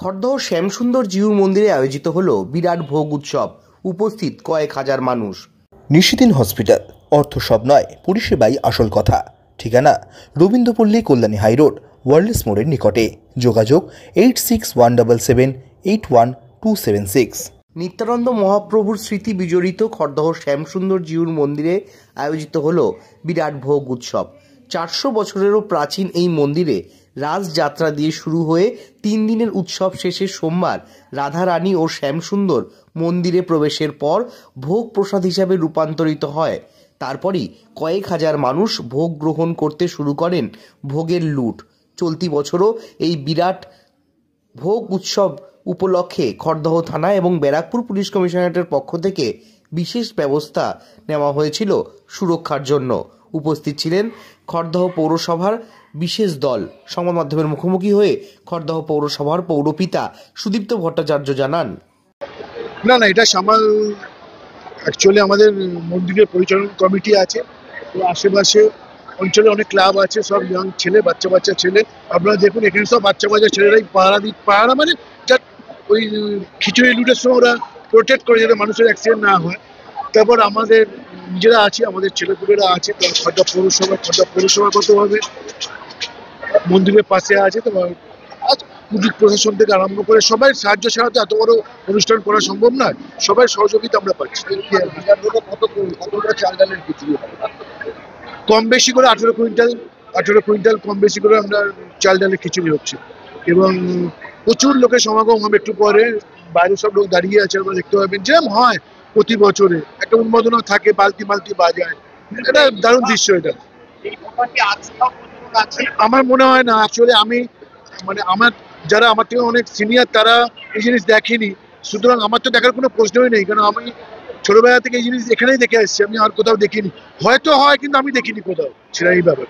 খড়দহ শ্যামসুন্দর জিউর মন্দিরে আয়োজিত হলো বিরাট ভোগ উৎসব। উপস্থিত কয়েক হাজার মানুষ। নিশিদিন হসপিটাল, অর্থ সব নয়, পরিষেবাই আসল কথা। ঠিকানা রবীন্দ্রপল্লী, কল্যাণী হাইরোড, ওয়ার্ল্ডস মোড়ের নিকটে। যোগাযোগ 8617781276। নিত্যানন্দ মহাপ্রভুর স্মৃতি বিজড়িত খড়দহ শ্যামসুন্দর জিউর মন্দিরে আয়োজিত হলো বিরাট ভোগ উৎসব। 400 বছরেরও প্রাচীন এই মন্দিরে রাজযাত্রা দিয়ে শুরু হয়ে 3 দিনের উৎসব শেষে সোমবার রাধারানী ও শ্যামসুন্দর মন্দিরে প্রবেশের পর ভোগ প্রসাদ হিসাবে রূপান্তরিত হয়। তারপরই কয়েক হাজার মানুষ ভোগ গ্রহণ করতে শুরু করেন। ভোগের লুট। চলতি বছরও এই বিরাট ভোগ উৎসব উপলক্ষে খড়দহ থানা এবং ব্যারাকপুর পুলিশ কমিশনারেটের পক্ষ থেকে বিশেষ ব্যবস্থা নেওয়া হয়েছিল সুরক্ষার জন্য। উপস্থিত ছিলেন খড়দহ পৌরসভার বিশেষ দল। সংবাদ মাধ্যমের মুখোমুখি হয়ে খড়দহ পৌরসভার পৌরপিতা সুদীপ্ত ভট্টাচার্য জানান, না এটা সামাল অ্যাকচুয়ালি আমাদের মন্দিরের পরিচালন কমিটি আছে, তো আশেপাশে অঞ্চলে অনেক ক্লাব আছে, সব ইয়াং ছেলে, বাচ্চা ছেলে। আপনারা দেখুন এখানে সব বাচ্চা ছেলেরাই পাহারা মানে ওই খিচুড়ি লুটের সময় ওরা প্রোটেক্ট করে যাতে মানুষের অ্যাক্সিডেন্ট না হয়। তারপর আমাদের নিজেরা আছে, আমাদের ছেলেপুলেরা আছে, খড়দহ পৌরসভাগতভাবে মন্দিরের পাশে আছে। তো পুলিশ প্রশাসন থেকে আরম্ভ করে সবাই সাহায্য ছাড়া তো এত বড় অনুষ্ঠান করা সম্ভব নয়। সবাই সহযোগিতা আমরা পাচ্ছি। কতটা চাল ডালের খিচুড়ি কম বেশি করে 18 কুইন্টাল কম বেশি করে আমরা চাল ডালের খিচুড়ি হচ্ছে, এবং প্রচুর লোকের সমাগম হবে। একটু পরে বাইরে সব লোক দাঁড়িয়ে আছে, আমরা দেখতে পাবেন। যেরকম হয় প্রতি বছরে একটা উন্মাদনা থাকে, বালতি বাজায়। এটা দারুণ দৃশ্য। এটা আমার মনে হয় না। অ্যাকচুয়ালি আমার যারা আমার থেকে অনেক সিনিয়র তারা এই জিনিস দেখেনি, সুতরাং আমার তো দেখার কোনো প্রশ্নই নেই, কারণ আমি ছোটবেলা থেকে এই জিনিস এখানেই দেখে আসছি। আমি আর কোথাও দেখিনি, হয়তো হয় কিন্তু আমি দেখিনি কোথাও। সেটা এই ব্যাপার।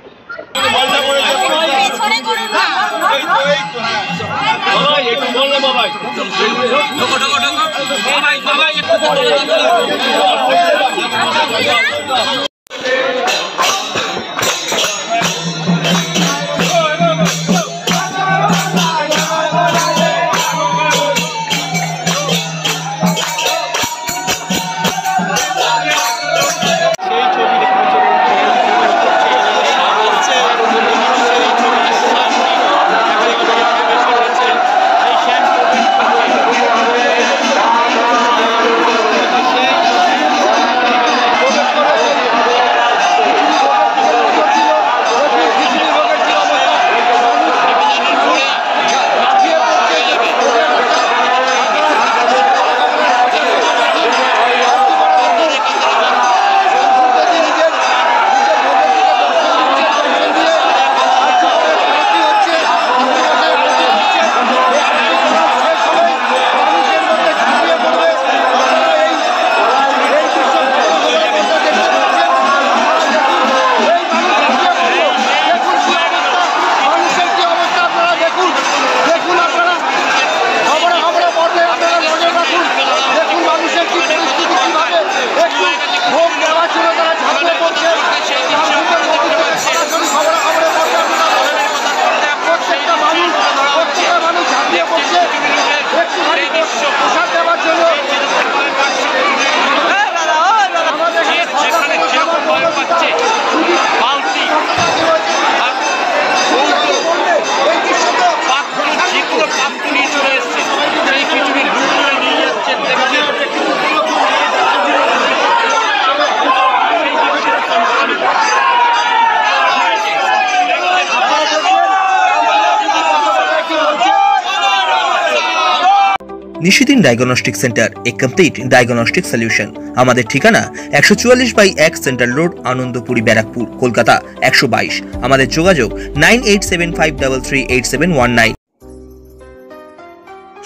নিশিদিন ডায়াগনস্টিক সেন্টার, এ কমপ্লিট ডায়াগনস্টিক সলিউশন। আমাদের ঠিকানা 144/1 সেন্ট্রাল রোড, আনন্দপুরি, ব্যারাকপুর, কলকাতা 122। আমাদের যোগাযোগ 9875338719।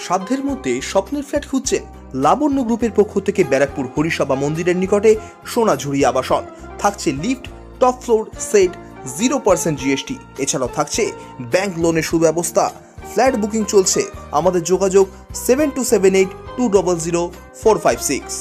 সাধ্যের মধ্যে স্বপ্নের ফ্ল্যাট খুঁজছেন? লাবণ্য গ্রুপের পক্ষ থেকে ব্যারাকপুর হরিসভা মন্দিরের নিকটে সোনাঝুরি আবাসন। থাকছে lift, top floor, set, 0% GST। এছাড়াও থাকছে ব্যাংক লোনের সুব্যবস্থা। ফ্ল্যাট বুকিং চলছে। আমাদের যোগাযোগ 7278200456।